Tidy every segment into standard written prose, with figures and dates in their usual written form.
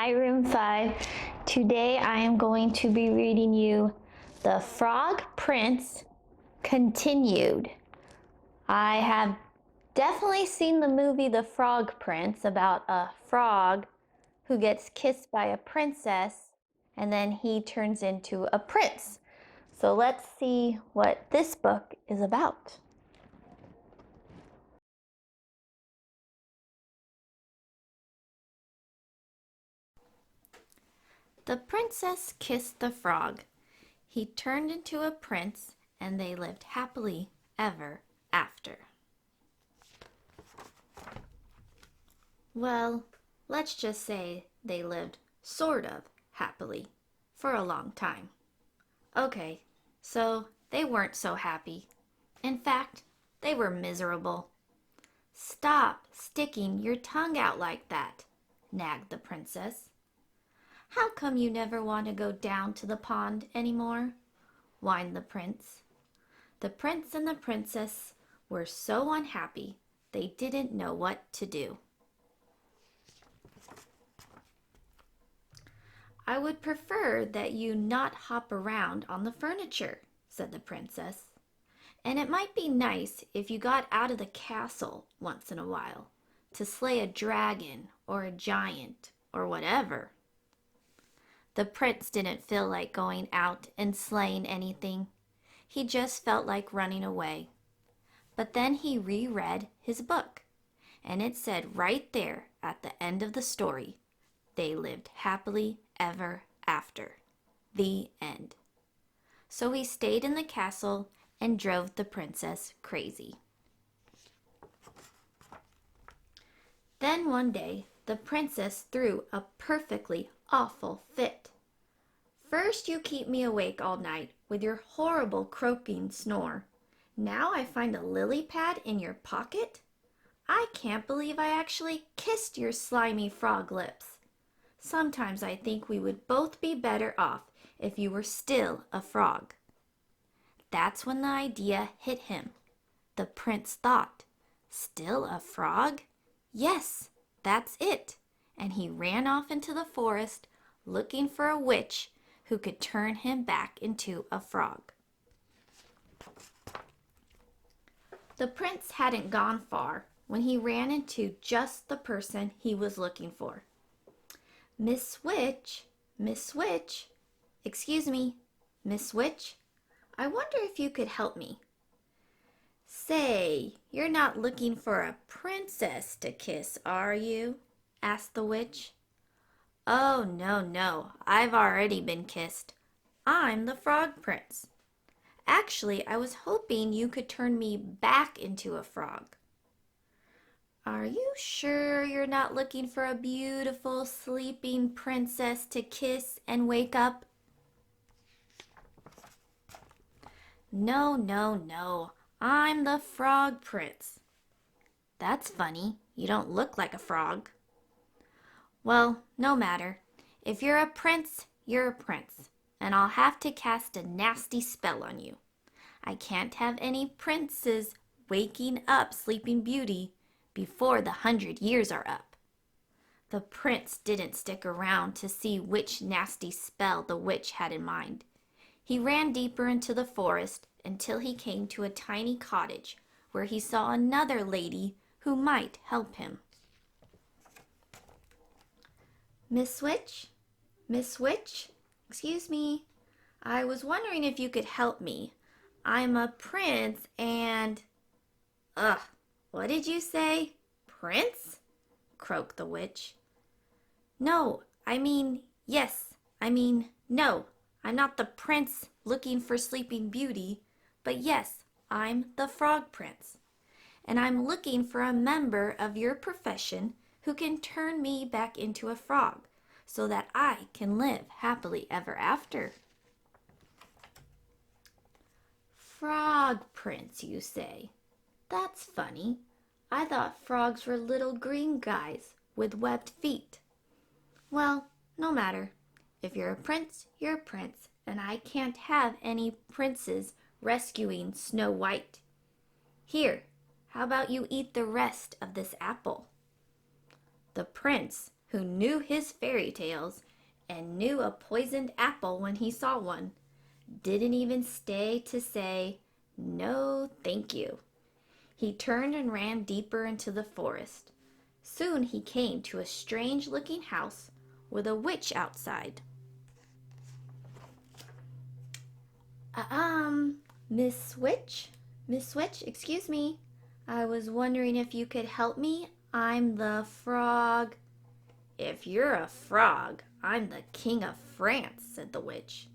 Hi, Room 5. Today I am going to be reading you The Frog Prince Continued. I have definitely seen the movie The Frog Prince about a frog who gets kissed by a princess and then he turns into a prince. So let's see what this book is about. The princess kissed the frog. He turned into a prince, and they lived happily ever after. Well, let's just say they lived sort of happily for a long time. Okay, so they weren't so happy. In fact, they were miserable. Stop sticking your tongue out like that, nagged the princess. How come you never want to go down to the pond anymore? Whined the prince. The prince and the princess were so unhappy they didn't know what to do. I would prefer that you not hop around on the furniture, said the princess. And it might be nice if you got out of the castle once in a while to slay a dragon or a giant or whatever. The prince didn't feel like going out and slaying anything. He just felt like running away. But then he reread his book, and it said right there at the end of the story, they lived happily ever after. The end. So he stayed in the castle and drove the princess crazy. Then one day, the princess threw a perfectly awful fit. First you keep me awake all night with your horrible croaking snore. Now I find a lily pad in your pocket? I can't believe I actually kissed your slimy frog lips. Sometimes I think we would both be better off if you were still a frog. That's when the idea hit him. The prince thought, still a frog? Yes, that's it. And he ran off into the forest looking for a witch who could turn him back into a frog. The prince hadn't gone far when he ran into just the person he was looking for. Miss Witch, excuse me, Miss Witch, I wonder if you could help me. Say, you're not looking for a princess to kiss, are you? Asked the witch. Oh, no, I've already been kissed. I'm the Frog Prince. Actually, I was hoping you could turn me back into a frog. Are you sure you're not looking for a beautiful sleeping princess to kiss and wake up? No. I'm the Frog Prince. That's funny. You don't look like a frog. Well, no matter. If you're a prince, you're a prince, and I'll have to cast a nasty spell on you. I can't have any princes waking up Sleeping Beauty before the 100 years are up. The prince didn't stick around to see which nasty spell the witch had in mind. He ran deeper into the forest until he came to a tiny cottage where he saw another lady who might help him. Miss Witch, excuse me. I was wondering if you could help me. I'm a prince and... Ugh, what did you say? Prince? Croaked the witch. No, no. I'm not the prince looking for Sleeping Beauty, but yes, I'm the Frog Prince. And I'm looking for a member of your profession who can turn me back into a frog so that I can live happily ever after. Frog Prince, you say? That's funny. I thought frogs were little green guys with webbed feet. Well, no matter. If you're a prince, you're a prince, and I can't have any princes rescuing Snow White. Here, how about you eat the rest of this apple? The prince, who knew his fairy tales and knew a poisoned apple when he saw one, didn't even stay to say, "No, thank you." He turned and ran deeper into the forest. Soon he came to a strange-looking house with a witch outside. Miss Witch? Miss Witch, excuse me. I was wondering if you could help me. I'm the frog." "If you're a frog, I'm the King of France," said the witch.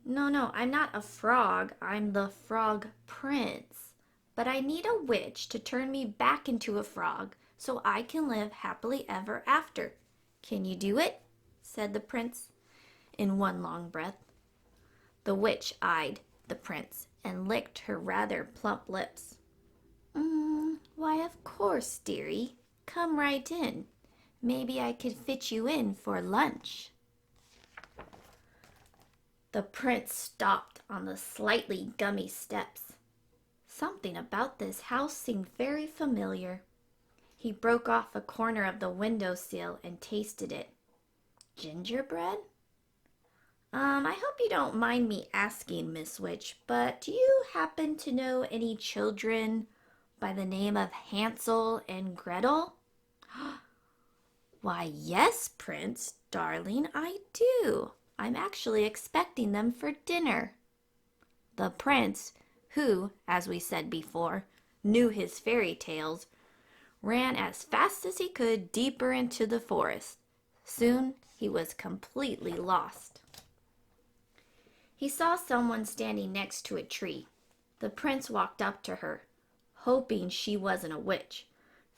No, I'm not a frog. I'm the Frog Prince. But I need a witch to turn me back into a frog so I can live happily ever after. Can you do it?" said the prince in one long breath. The witch eyed the prince and licked her rather plump lips. Why, of course, dearie. Come right in. Maybe I could fit you in for lunch." The prince stopped on the slightly gummy steps. Something about this house seemed very familiar. He broke off a corner of the windowsill and tasted it. Gingerbread? I hope you don't mind me asking, Miss Witch, but do you happen to know any children by the name of Hansel and Gretel? "Why, yes, Prince, darling, I do. I'm actually expecting them for dinner." The prince, who, as we said before, knew his fairy tales, ran as fast as he could deeper into the forest. Soon he was completely lost. He saw someone standing next to a tree. The prince walked up to her, hoping she wasn't a witch,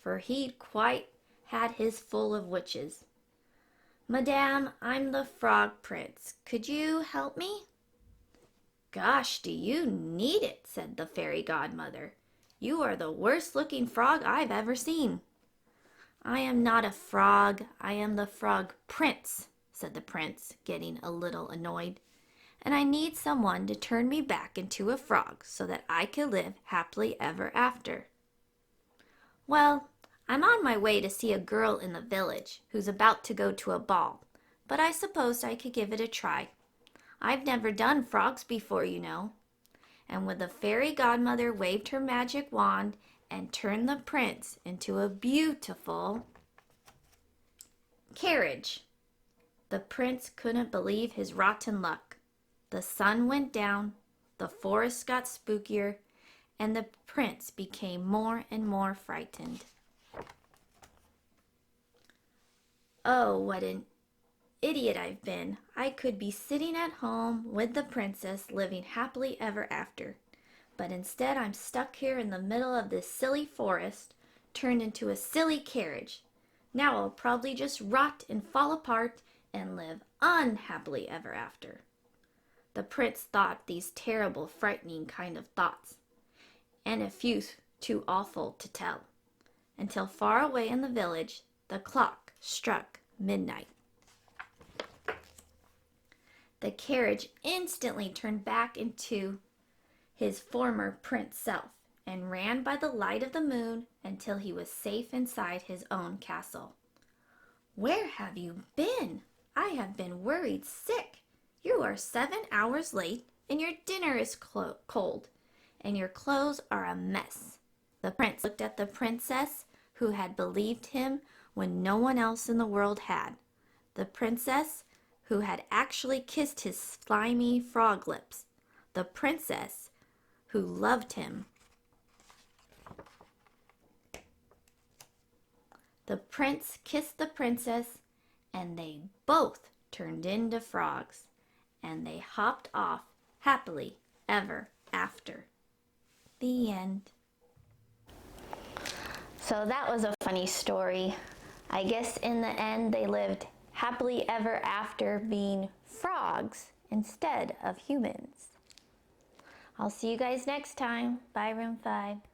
for he'd quite had his full of witches. "Madame, I'm the Frog Prince. Could you help me?" "Gosh, do you need it?" said the fairy godmother. "You are the worst-looking frog I've ever seen." "I am not a frog. I am the Frog Prince," said the prince, getting a little annoyed. "And I need someone to turn me back into a frog so that I can live happily ever after." "Well, I'm on my way to see a girl in the village who's about to go to a ball, but I suppose I could give it a try. I've never done frogs before, you know." And with the fairy godmother waved her magic wand and turned the prince into a beautiful carriage. The prince couldn't believe his rotten luck. The sun went down, the forest got spookier, and the prince became more and more frightened. "Oh, what an idiot I've been. I could be sitting at home with the princess living happily ever after. But instead I'm stuck here in the middle of this silly forest, turned into a silly carriage. Now I'll probably just rot and fall apart and live unhappily ever after." The prince thought these terrible, frightening kind of thoughts, and a few too awful to tell, until far away in the village the clock struck midnight. The carriage instantly turned back into his former prince self and ran by the light of the moon until he was safe inside his own castle. "Where have you been? I have been worried sick. You are 7 hours late, and your dinner is cold, and your clothes are a mess." The prince looked at the princess, who had believed him when no one else in the world had. The princess who had actually kissed his slimy frog lips. The princess who loved him. The prince kissed the princess, and they both turned into frogs, and they hopped off happily ever after. The end. So that was a funny story. I guess in the end they lived happily ever after being frogs instead of humans. I'll see you guys next time. Bye, Room 5.